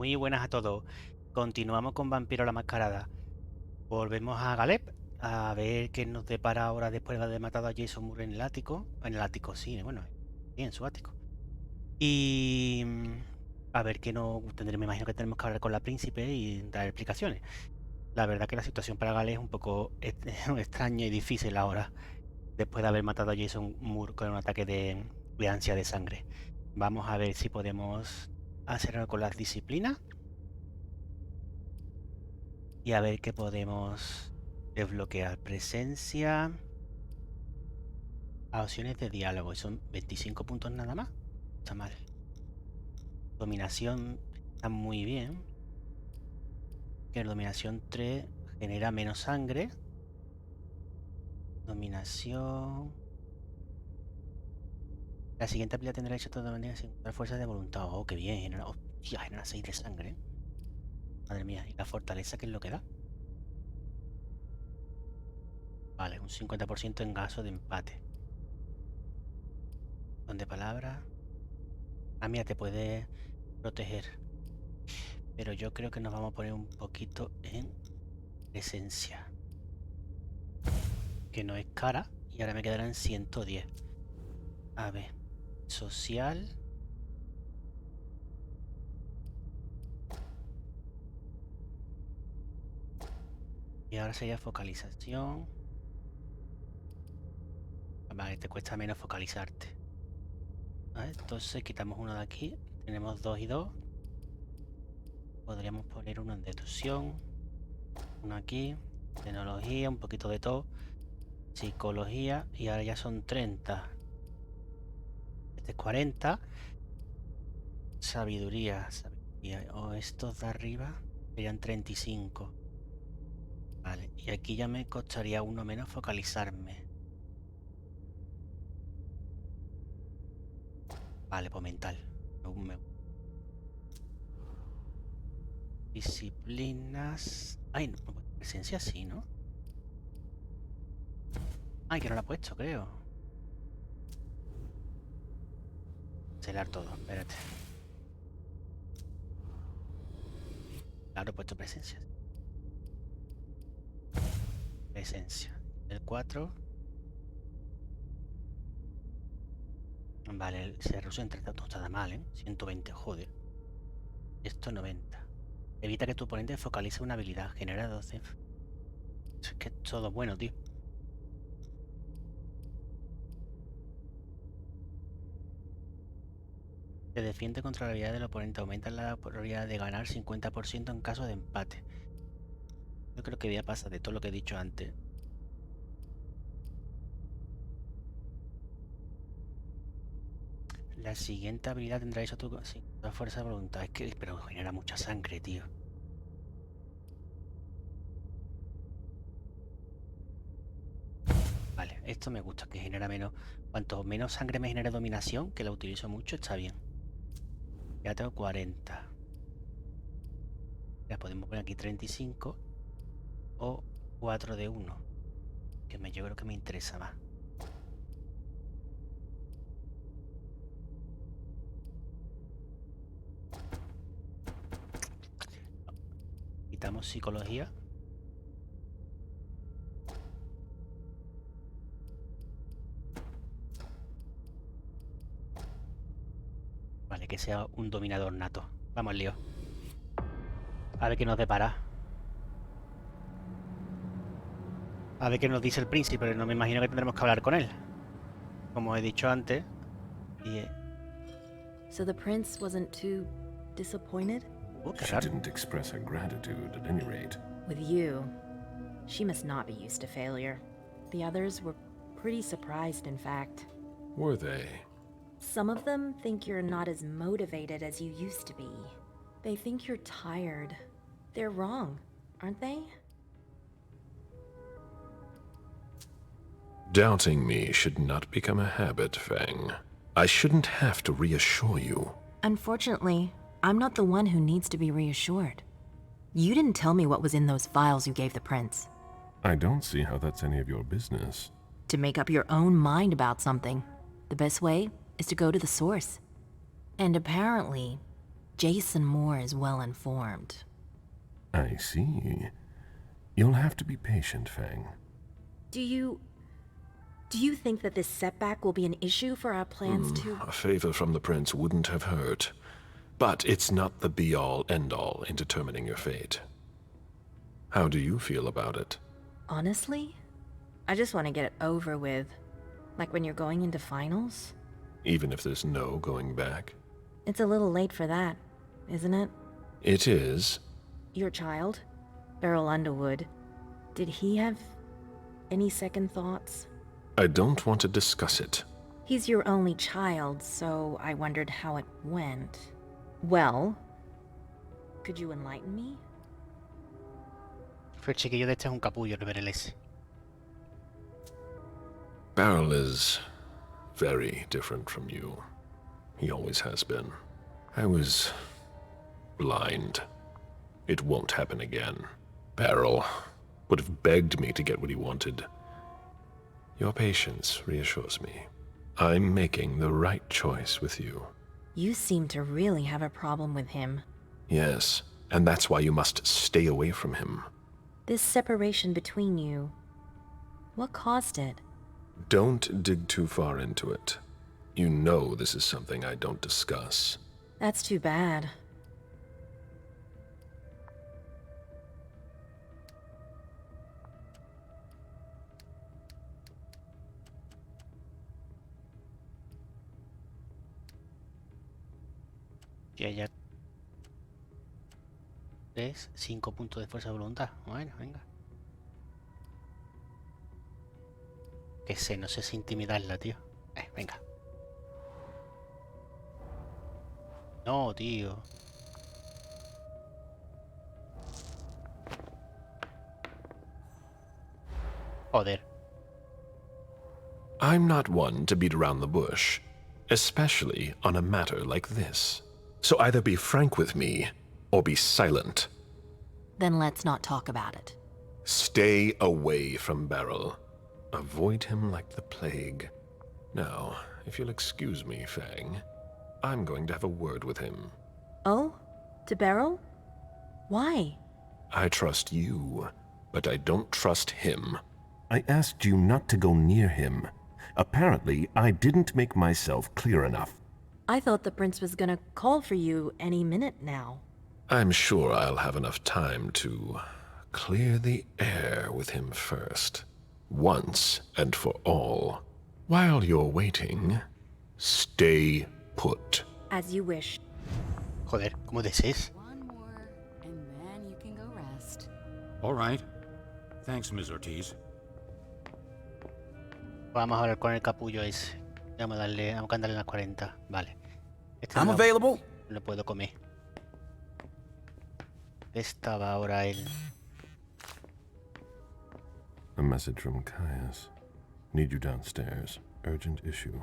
Muy buenas a todos. Continuamos con Vampiro la Mascarada. Volvemos a Galeb a ver qué nos depara ahora después de haber matado a Jason Moore en el ático. En el ático, sí, bueno, sí, en su ático. Y a ver qué nos tendremos. Me imagino que tenemos que hablar con la príncipe y dar explicaciones. La verdad que la situación para Galeb es un poco extraña y difícil ahora, después de haber matado a Jason Moore con un ataque de ansia de sangre. Vamos a ver si podemos hacer algo con las disciplinas. Y a ver qué podemos desbloquear. Presencia. A opciones de diálogo. Y son 25 puntos nada más. Está mal. Dominación está muy bien. Que dominación 3 genera menos sangre. Dominación. La siguiente habilidad tendrá hecho toda manera sin usar fuerza de voluntad. Oh, qué bien. Genera, hostia, genera 6 de sangre. Madre mía. ¿Y la fortaleza qué es lo que da? Vale, un 50% en caso de empate. Donde palabra. Ah, mira, te puede proteger. Pero yo creo que nos vamos a poner un poquito en presencia. Que no es cara. Y ahora me quedarán 110. A ver. Social. Y ahora sería focalización. Vale, te cuesta menos focalizarte. Vale, entonces quitamos uno de aquí. Tenemos 2 y 2. Podríamos poner uno en deducción. Uno aquí. Tecnología, un poquito de todo. Psicología. Y ahora ya son 30. Este es 40. Sabiduría. O estos de arriba serían 35. Vale, y aquí ya me costaría uno menos focalizarme. Vale, pues mental. Disciplinas. Ay, no, presencia sí, ¿no? Ay, que no la he puesto, creo. Celar todo, espérate. Claro, he puesto presencia. Presencia. El 4. Vale, se reduce entre tanto, está mal, ¿eh? 120, joder. Esto 90. Evita que tu oponente focalice una habilidad. Genera 12. Es que es todo bueno, tío. Se defiende contra la habilidad del oponente. Aumenta la probabilidad de ganar 50% en caso de empate. Yo creo que voy a pasar de todo lo que he dicho antes. La siguiente habilidad tendrá eso tu sí, toda fuerza de voluntad. Es que, pero genera mucha sangre, tío. Vale, esto me gusta, que genera menos. Cuanto menos sangre me genere dominación, que la utilizo mucho, está bien. Ya tengo 40. Ya podemos poner aquí 35 o 4 de 1. Yo creo que me interesa más. Quitamos psicología. Vale, que sea un dominador nato. Vamos al lío. A ver qué nos depara. A ver qué nos dice el príncipe, pero no me imagino que tendremos que hablar con él. Como he dicho antes. Y... So the prince wasn't too disappointed? She didn't express her gratitude at any rate. With you, she must not be used to failure. The others were pretty surprised, in fact. Were they? Some of them think you're not as motivated as you used to be. They think you're tired. They're wrong, aren't they? Doubting me should not become a habit, Fang. I shouldn't have to reassure you. Unfortunately, I'm not the one who needs to be reassured. You didn't tell me what was in those files you gave the prince. I don't see how that's any of your business. To make up your own mind about something, the best way is to go to the source. And apparently, Jason Moore is well informed. I see. You'll have to be patient, Fang. Do you think that this setback will be an issue for our plans to... A favor from the prince wouldn't have hurt. But it's not the be-all, end-all in determining your fate. How do you feel about it? Honestly? I just want to get it over with. Like when you're going into finals? Even if there's no going back? It's a little late for that, isn't it? It is. Your child, Beryl Underwood, did he have any second thoughts? I don't want to discuss it. He's your only child, so I wondered how it went. Well, could you enlighten me? Fue el chiquillo de este es un capullo, el Berelese. Beryl is very different from you. He always has been. I was blind. It won't happen again. Beryl would have begged me to get what he wanted. Your patience reassures me. I'm making the right choice with you. You seem to really have a problem with him. Yes, and that's why you must stay away from him. This separation between you, what caused it? Don't dig too far into it. You know this is something I don't discuss. That's too bad. Y ella... 5 puntos de fuerza de voluntad. Bueno, venga. Que sé, no sé si intimidarla, tío. Venga. No, tío. Joder. I'm not one to beat around the bush, especially on a matter like this. So either be frank with me, or be silent. Then let's not talk about it. Stay away from Beryl. Avoid him like the plague. Now, if you'll excuse me, Fang, I'm going to have a word with him. Oh? To Beryl? Why? I trust you, but I don't trust him. I asked you not to go near him. Apparently, I didn't make myself clear enough. I thought the prince was gonna call for you any minute now. I'm sure I'll have enough time to clear the air with him first. Once and for all. While you're waiting, stay put. As you wish. Joder, ¿cómo desees? One more, and then you can go rest. All right. Thanks, Ms. Ortiz. Vamos a hablar con el capullo ese. Vamos a darle las 40. Vale. Este I'm no available. lo puedo comer. Estaba ahora el... A message from Caius. Need you downstairs. Urgent issue.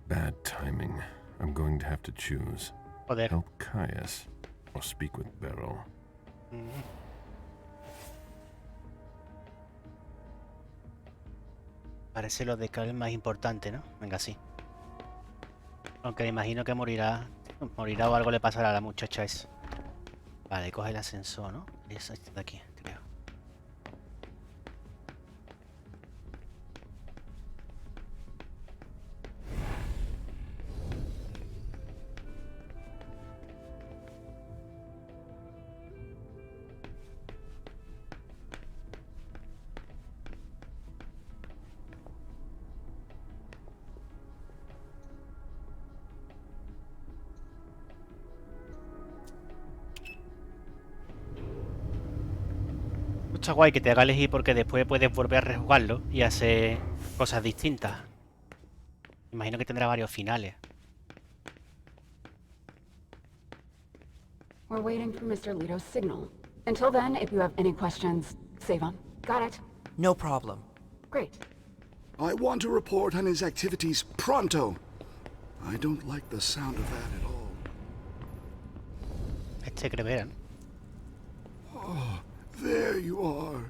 Bad timing. I'm going to have to choose. Joder. Help Caius or speak with Beryl. Parece lo de Galeb más importante, ¿no? Venga, sí. Aunque me imagino que morirá. Morirá o algo le pasará a la muchacha esa. Vale, coge el ascensor, ¿no? Es este de aquí, creo. Está guay que te haga elegir porque después puedes volver a rejugarlo y hacer cosas distintas. Imagino que tendrá varios finales. We're waiting for Mr. Leto's signal. Until then, if you have any questions, save on. Got it? No problem. Great. I want to report on his activities pronto. I don't like the sound of that at all. Este creo que era, ¿no? There you are.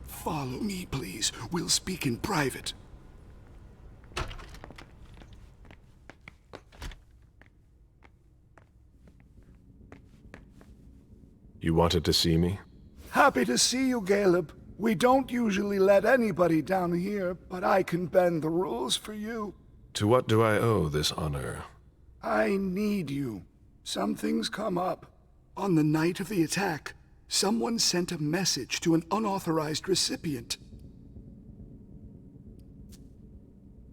Follow me, please. We'll speak in private. You wanted to see me? Happy to see you, Galeb. We don't usually let anybody down here, but I can bend the rules for you. To what do I owe this honor? I need you. Something's come up. On the night of the attack, someone sent a message to an unauthorized recipient.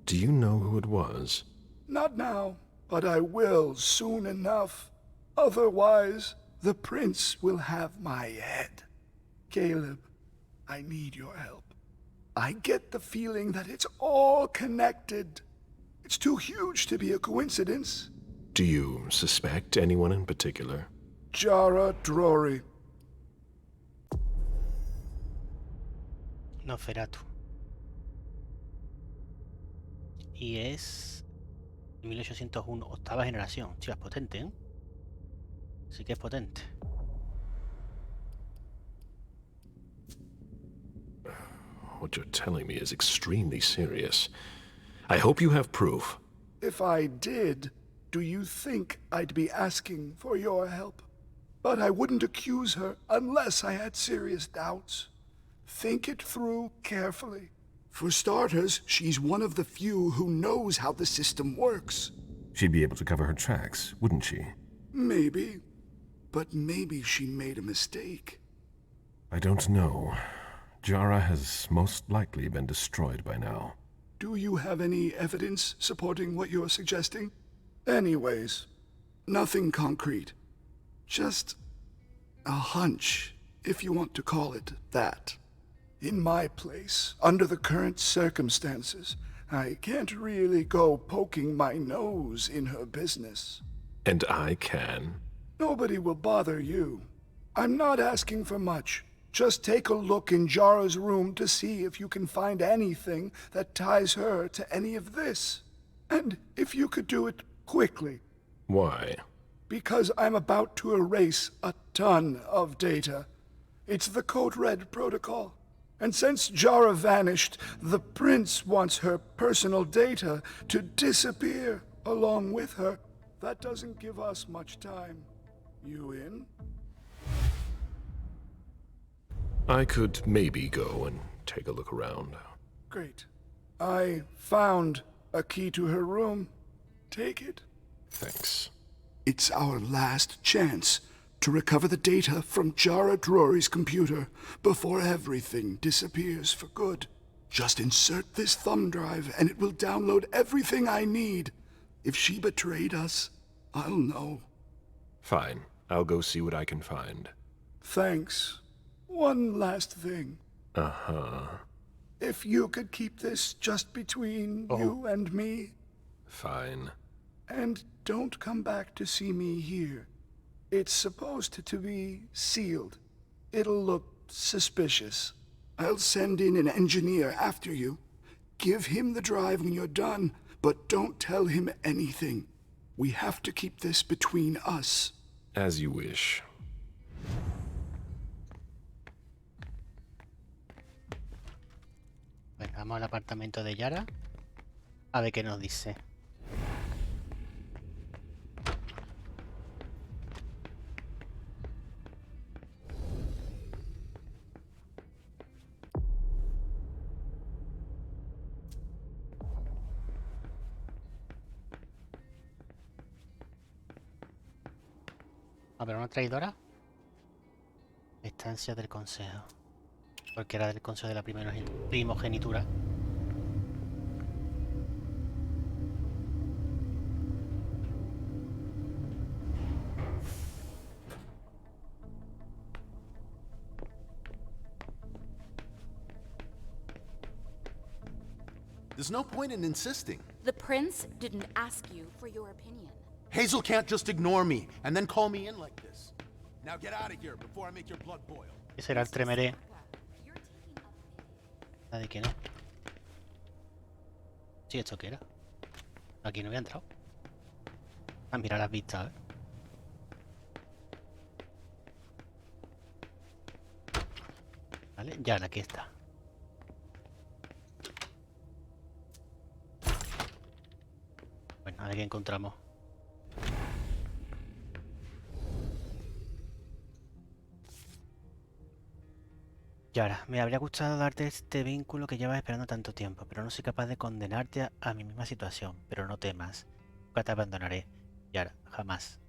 Do you know who it was? Not now, but I will soon enough. Otherwise, the prince will have my head. Galeb, I need your help. I get the feeling that it's all connected. It's too huge to be a coincidence. Do you suspect anyone in particular? Jara Drory. Nosferatu. Y es 1801, octava generación. Sí, es potente, ¿eh? Sí que es potente. What you're telling me is extremely serious. I hope you have proof. If I did, do you think I'd be asking for your help? But I wouldn't accuse her unless I had serious doubts. Think it through carefully. For starters, she's one of the few who knows how the system works. She'd be able to cover her tracks, wouldn't she? Maybe. But maybe she made a mistake. I don't know. Jara has most likely been destroyed by now. Do you have any evidence supporting what you're suggesting? Anyways, nothing concrete. Just a hunch, if you want to call it that. In my place, under the current circumstances, I can't really go poking my nose in her business. And I can. Nobody will bother you. I'm not asking for much. Just take a look in Jara's room to see if you can find anything that ties her to any of this. And if you could do it quickly. Why? Because I'm about to erase a ton of data. It's the Code Red protocol. And since Jara vanished, the prince wants her personal data to disappear along with her. That doesn't give us much time. You in? I could maybe go and take a look around. Great. I found a key to her room. Take it. Thanks. It's our last chance to recover the data from Jara Drory's computer before everything disappears for good. Just insert this thumb drive and it will download everything I need. If she betrayed us, I'll know. Fine. I'll go see what I can find. Thanks. One last thing. Uh-huh. If you could keep this just between you and me, Fine. and don't come back to see me here. It's supposed to be sealed. It'll look suspicious. I'll send in an engineer after you. Give him the drive when you're done, but don't tell him anything. We have to keep this between us. As you wish. Bueno, vamos al apartamento de Yara. A ver qué nos dice. A ver, una traidora. Estancia del consejo. Porque era del consejo de la primogenitura. There's no point in insisting. The prince didn't ask you for your opinion. Hazel can't just ignore me and then call me in like this. Now get out of here before I make your blood boil. Ese era el tremeré. ¿La de qué no? Sí, ¿esto qué era? Aquí no había entrado. Ah, mira las vistas, Vale, ya, aquí está. Bueno, a ver qué encontramos. Yara, me habría gustado darte este vínculo que llevas esperando tanto tiempo, pero no soy capaz de condenarte a mi misma situación. Pero no temas, nunca te abandonaré. Yara, jamás.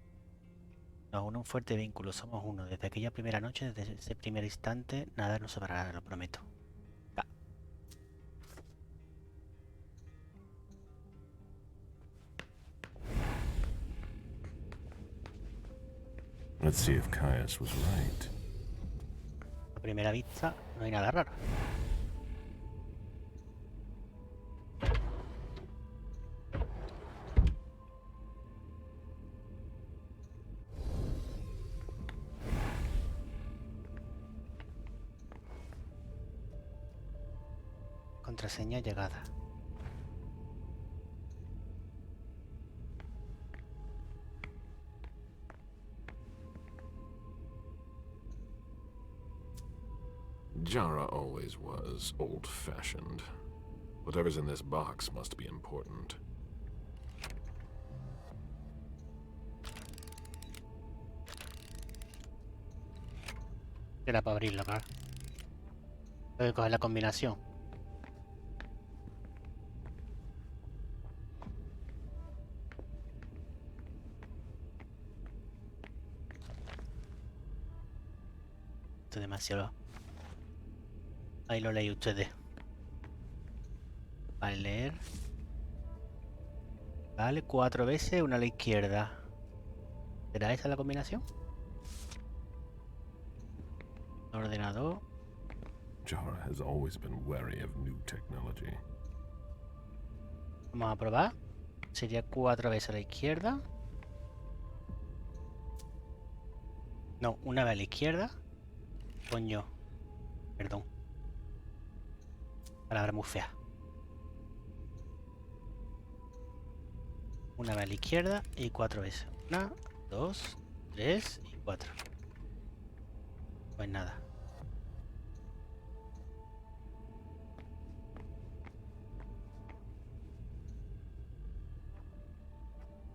Nos une un fuerte vínculo, somos uno. Desde aquella primera noche, desde ese primer instante, nada nos separará, lo prometo. Ah, Let's see if Caius was right. a primera vista, no hay nada raro. Contraseña llegada. Jara always was old-fashioned. Whatever's in this box must be important. Era para abrirlo, claro. Tengo que coger la combinación. Esto es demasiado. Ahí lo leí ustedes. Vale, leer. Vale, 4 veces, una a la izquierda. ¿Será esa la combinación? Ordenador. Jara has always been wary of new technology. Vamos a probar. Sería 4 veces a la izquierda. No, una vez a la izquierda. Coño. Perdón. Palabra muy fea. Una vez a la izquierda y 4 veces. 1, 2, 3 y 4. Pues nada.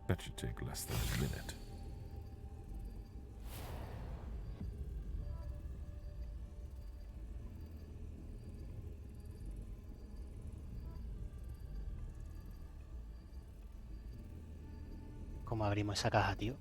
That should take less than a minute. ¿Cómo abrimos esa caja, tío?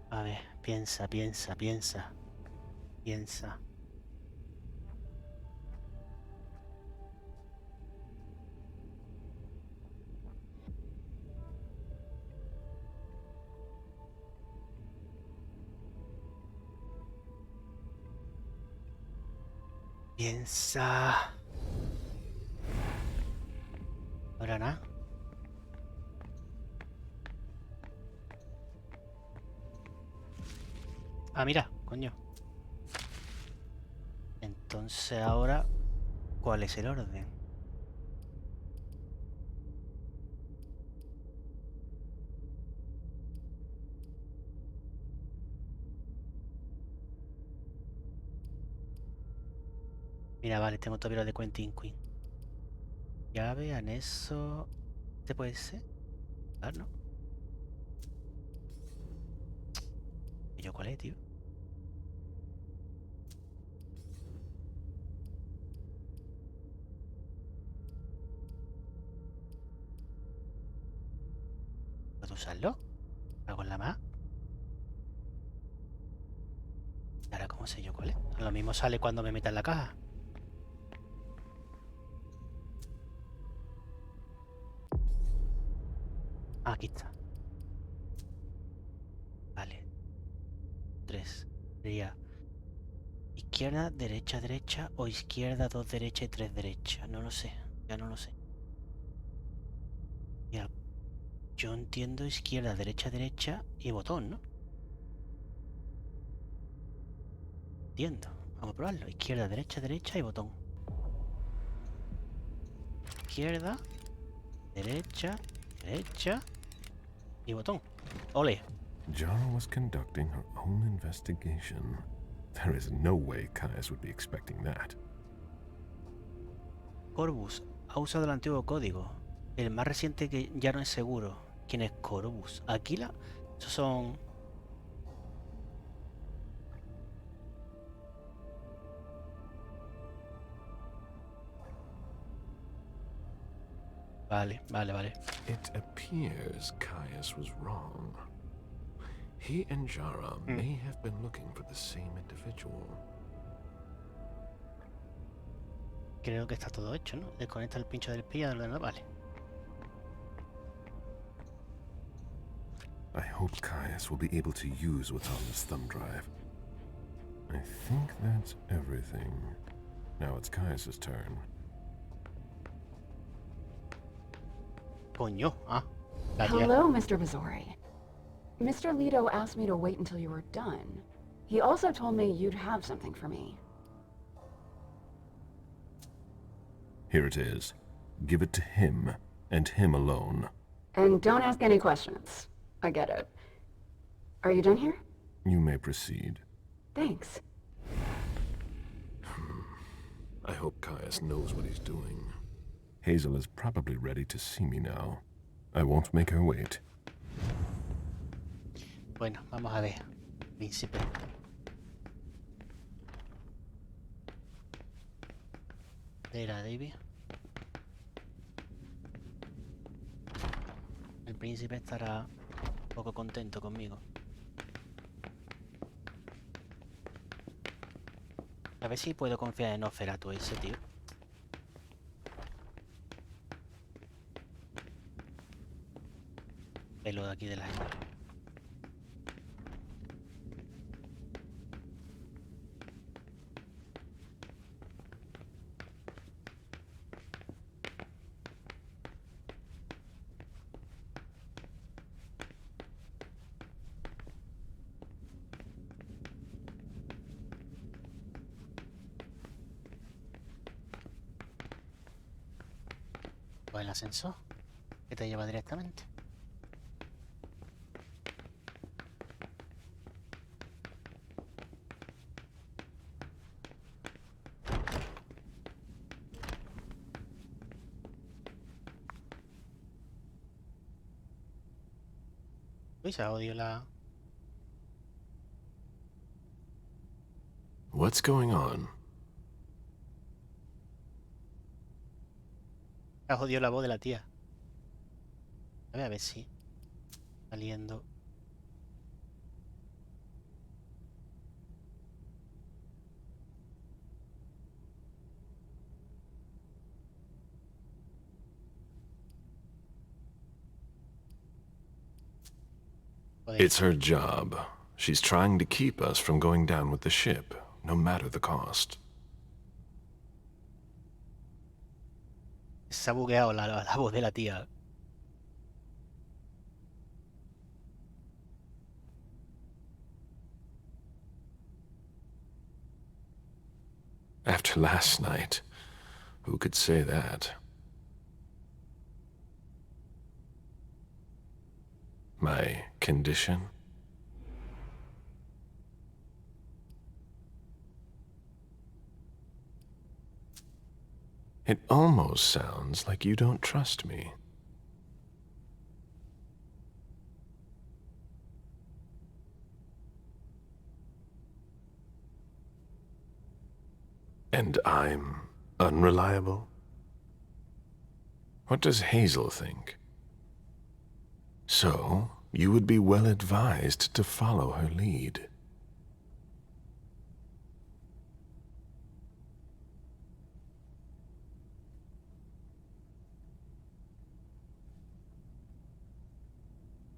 A ver, piensa, piensa, piensa. Piensa. Piensa. Ahora nada. Ah, mira, coño. Entonces ahora, ¿cuál es el orden? Mira, vale, tengo todavía lo de Quentin Queen. Llave, anexo. ¿Este puede ser? Ah, no. ¿Y yo cuál es, tío? ¿Puedo usarlo? ¿Algo en la más? ¿Y ahora cómo sé yo cuál es? Lo mismo sale cuando me meta en la caja. Ah, aquí está. Vale. 3. Sería izquierda, derecha, derecha o izquierda, 2 derecha y 3 derecha. No lo sé. Ya no lo sé. Ya. Yo entiendo izquierda, derecha, derecha y botón, ¿no? Entiendo. Vamos a probarlo. Izquierda, derecha, derecha y botón. izquierda, derecha, derecha y botón. Ole. Jara was conducting her own investigation. There is no way Caius would be expecting that. Corvus ha usado el antiguo código. El más reciente que ya no es seguro. ¿Quién es Corvus? ¿Aquila? Esos son... Vale, vale, vale. It appears Caius was wrong. He and Jara may have been looking for the same individual. Creo que está todo hecho, ¿no? Desconecta el pincho del espía del ordenador. Vale. I hope Caius will be able to use what's on this thumb drive. I think that's everything. Now it's Caius's turn. Coño. Ah. La tía. Hello, Mr. Bazori. Mr. Leto asked me to wait until you were done. He also told me you'd have something for me. Here it is. Give it to him, and him alone. And don't ask any questions. I get it. Are you done here? You may proceed. Thanks. I hope Caius knows what he's doing. Hazel is probably ready to see me now. I won't make her wait. Bueno, vamos a ver. Príncipe. Era David. El príncipe estará un poco contento conmigo. A ver si puedo confiar en Nosferatu ese tío. Pelo de aquí de la gente. O el ascensor que te lleva directamente. Uy, se odio la... What's going on? Ha jodido la voz de la tía. A ver si... Saliendo... Joder. It's her job. She's trying to keep us from going down with the ship, no matter the cost. Se ha bugueado la voz de la tía. After last night, who could say that? My condition? It almost sounds like you don't trust me. And I'm unreliable? What does Hazel think? So, you would be well advised to follow her lead.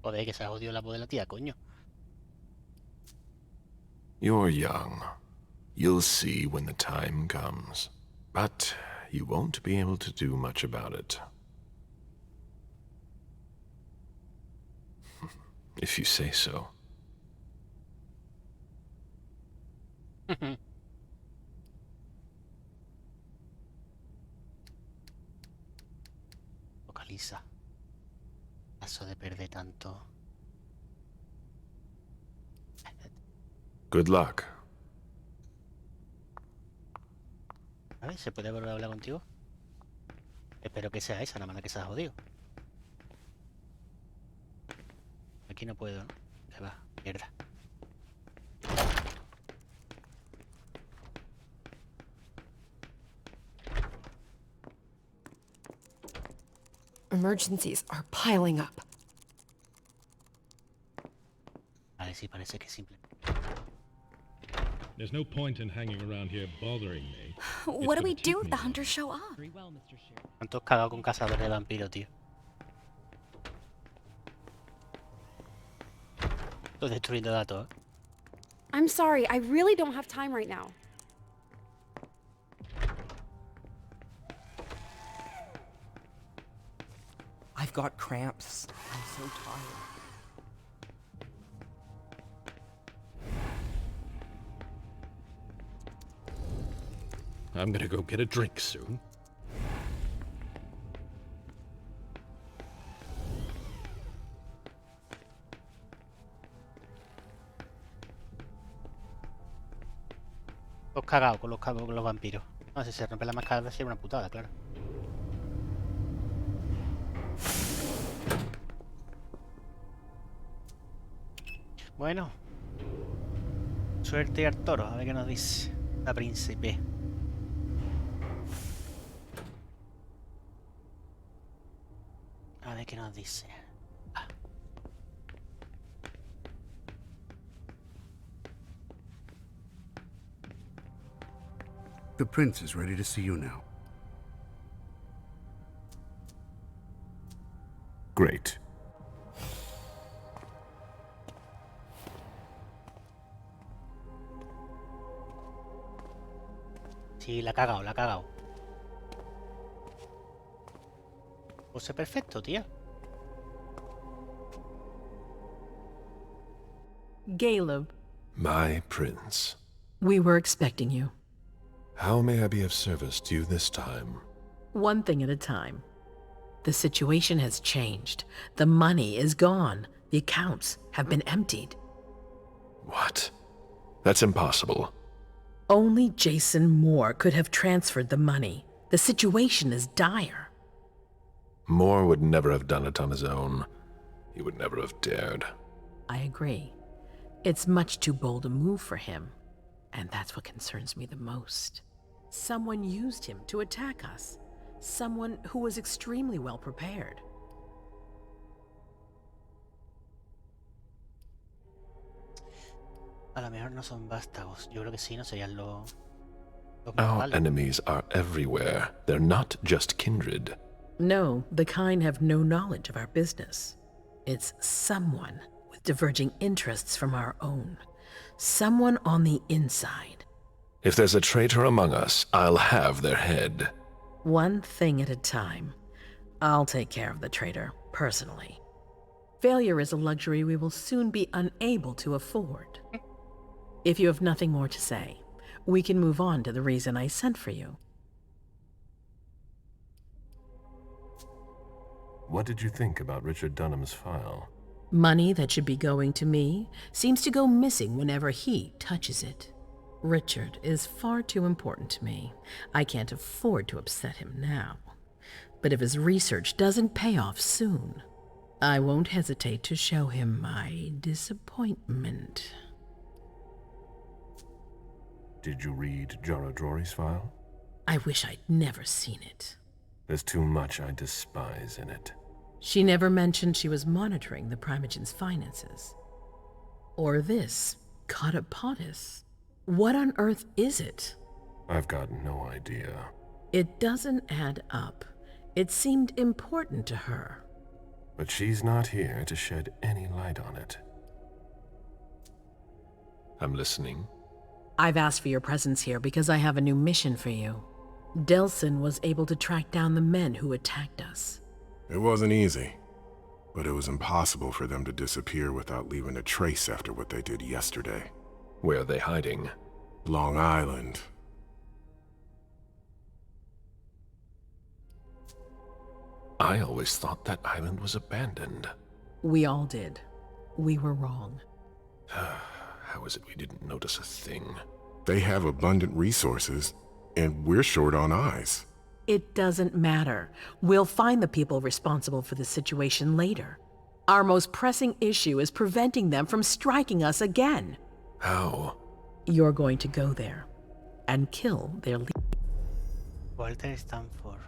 Joder, que se ha jodido la voz de la tía, coño. You're young. You'll see when the time comes. But you won't be able to do much about it. If you say so. prisa. Paso de perder tanto. Good luck. A ver, ¿se puede volver a hablar contigo? Espero que sea esa, nada más que se ha jodido. Aquí no puedo, ¿no? Se va, mierda. Emergencies are piling up. Vale, sí, parece que simple. There's no point in hanging around here bothering me. What do we do if the hunters show up? ¿Cuántos cagados con cazadores de vampiros, tío? Estoy destruyendo datos, ¿eh? I'm sorry, I really don't have time right now. I've got cramps. I'm so tired. I'm gonna go get a drink soon. Los cagados con los vampiros. No, si se rompe la máscara sería una putada, claro. Bueno. Suerte al toro, a ver qué nos dice la príncipe. A ver qué nos dice. The prince is ready to see you now. Great. Sí, la ha cagado, la ha cagado. Pose perfecto, tía. Galeb, My prince. we were expecting you. How may I be of service to you this time? One thing at a time. The situation has changed. The money is gone. The accounts have been emptied. What? That's impossible. Only Jason Moore could have transferred the money. The situation is dire. Moore would never have done it on his own. He would never have dared. I agree. It's much too bold a move for him. And that's what concerns me the most. Someone used him to attack us. Someone who was extremely well prepared. A lo mejor no son vástagos. Yo creo que sí, no serían los Our mortales. enemies are everywhere. They're not just kindred. No, the kind have no knowledge of our business. It's someone with diverging interests from our own. Someone on the inside. If there's a traitor among us, I'll have their head. One thing at a time. I'll take care of the traitor, personally. Failure is a luxury we will soon be unable to afford. If you have nothing more to say, we can move on to the reason I sent for you. What did you think about Richard Dunham's file? Money that should be going to me seems to go missing whenever he touches it. Richard is far too important to me. I can't afford to upset him now. But if his research doesn't pay off soon, I won't hesitate to show him my disappointment. Did you read Jara Drory's file? I wish I'd never seen it. There's too much I despise in it. She never mentioned she was monitoring the Primogen's finances. Or this, Catapotis. What on earth is it? I've got no idea. It doesn't add up. It seemed important to her. But she's not here to shed any light on it. I'm listening. I've asked for your presence here because I have a new mission for you. Delson was able to track down the men who attacked us. It wasn't easy, but it was impossible for them to disappear without leaving a trace after what they did yesterday. Where are they hiding? Long Island. I always thought that island was abandoned. We all did. We were wrong. How is it we didn't notice a thing? They have abundant resources, and we're short on eyes. It doesn't matter. We'll find the people responsible for the situation later. Our most pressing issue is preventing them from striking us again. How? You're going to go there and kill their leader. Walter Stanford.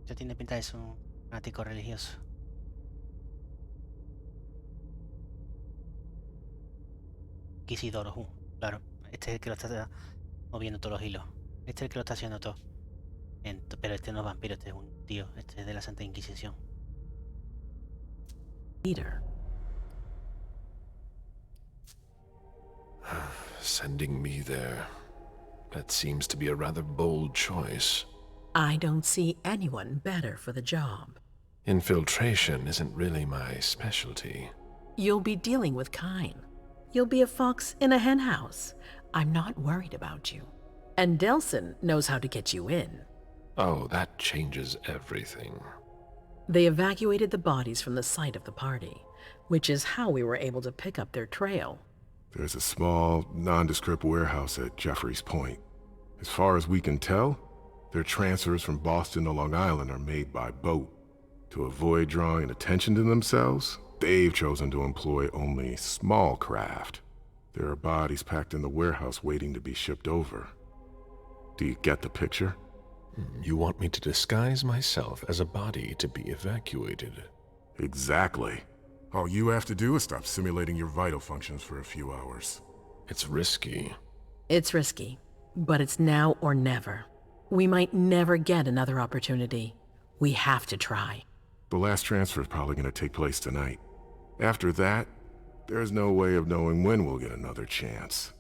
Esto tiene pinta de ser un fanático religioso. Inquisidor, claro. Este es el que lo está moviendo todos los hilos. Este es el que lo está haciendo todo. Pero este no es vampiro, este es un tío. Este es de la Santa Inquisición. Leader. Sending me there. That seems to be a rather bold choice. I don't see anyone better for the job. Infiltration isn't really my specialty. You'll be dealing with Kine. You'll be a fox in a henhouse. I'm not worried about you. And Delson knows how to get you in. Oh, that changes everything. They evacuated the bodies from the site of the party, which is how we were able to pick up their trail. There's a small, nondescript warehouse at Jeffrey's Point. As far as we can tell, their transfers from Boston to Long Island are made by boat. To avoid drawing attention to themselves, they've chosen to employ only small craft. There are bodies packed in the warehouse waiting to be shipped over. Do you get the picture? You want me to disguise myself as a body to be evacuated? Exactly. All you have to do is stop simulating your vital functions for a few hours. It's risky. It's risky, but it's now or never. We might never get another opportunity. We have to try. The last transfer is probably going to take place tonight. After that, there's no way of knowing when we'll get another chance.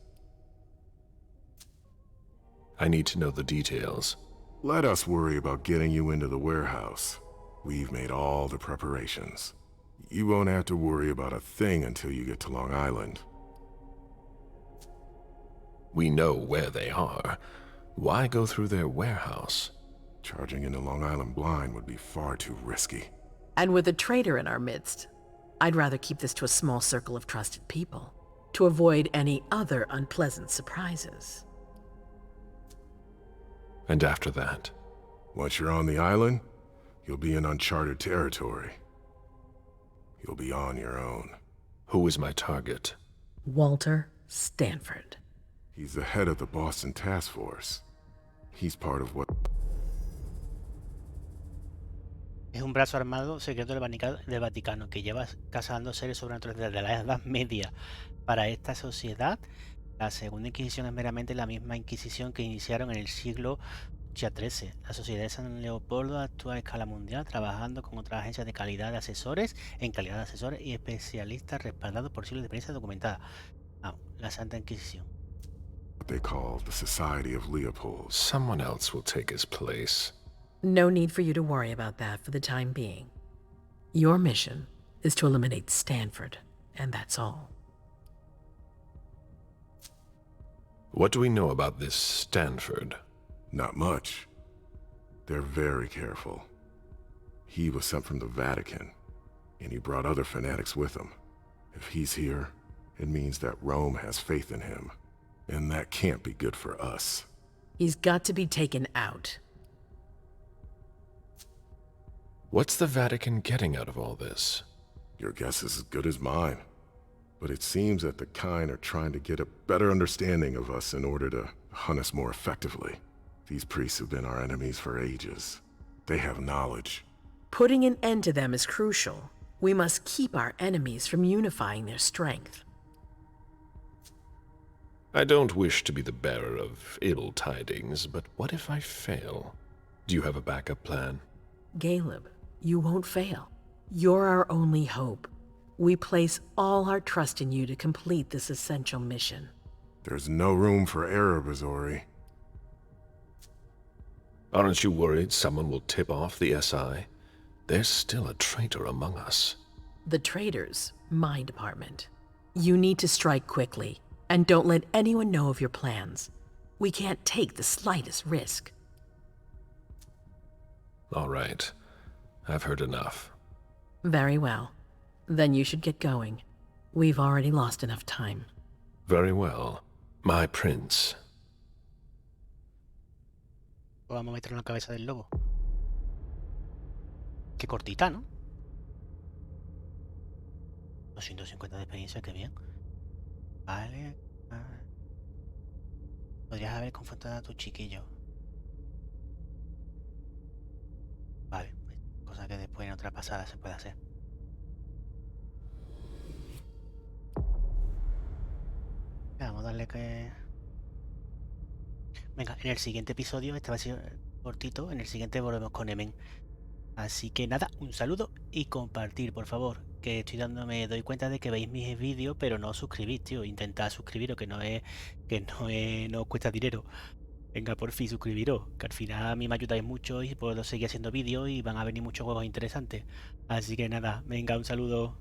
I need to know the details. Let us worry about getting you into the warehouse. We've made all the preparations. You won't have to worry about a thing until you get to Long Island. We know where they are. Why go through their warehouse? Charging into Long Island blind would be far too risky. And with a traitor in our midst, I'd rather keep this to a small circle of trusted people, to avoid any other unpleasant surprises. And after that? Once you're on the island, you'll be in uncharted territory. You'll be on your own. Who is my target? Walter Stanford. He's the head of the Boston Task Force. He's part of what... Es un brazo armado secreto del Vaticano que lleva cazando seres sobrenaturales desde la Edad Media. Para esta sociedad, la Segunda Inquisición es meramente la misma Inquisición que iniciaron en el siglo XIII. La Sociedad de San Leopoldo actúa a escala mundial, trabajando con otras agencias de calidad de asesores, y especialistas respaldados por siglos de experiencia documentada. La Santa Inquisición. They call the Society of Leopold. Someone else will take his place. No need for you to worry about that for the time being. Your mission is to eliminate Stanford, and that's all. What do we know about this Stanford? Not much. They're very careful. He was sent from the Vatican, and he brought other fanatics with him. If he's here, it means that Rome has faith in him, and that can't be good for us. He's got to be taken out. What's the Vatican getting out of all this? Your guess is as good as mine. But it seems that the kind are trying to get a better understanding of us in order to hunt us more effectively. These priests have been our enemies for ages. They have knowledge. Putting an end to them is crucial. We must keep our enemies from unifying their strength. I don't wish to be the bearer of ill tidings, but what if I fail? Do you have a backup plan? Galeb, you won't fail. You're our only hope. We place all our trust in you to complete this essential mission. There's no room for error, Bazori. Aren't you worried someone will tip off the SI? There's still a traitor among us. The traitors, my department. You need to strike quickly, and don't let anyone know of your plans. We can't take the slightest risk. All right. I've heard enough. Very well. Then you should get going. We've already lost enough time. Very well. My prince. Vamos a meterlo en la cabeza del lobo. Qué cortita, ¿no? 250 de experiencia, qué bien. Vale. Podrías haber confrontado a tu chiquillo. Vale, cosa que después en otra pasada se puede hacer. Vamos a darle que... Venga, en el siguiente episodio, este va a ser cortito, en el siguiente volvemos con Emen. Así que nada, un saludo y compartir, por favor. Que me doy cuenta de que veis mis vídeos, pero no os suscribís, tío. Intentad suscribiros, no os cuesta dinero. Venga, por fin, suscribiros, que al final a mí me ayudáis mucho y puedo seguir haciendo vídeos y van a venir muchos juegos interesantes. Así que nada, venga, un saludo.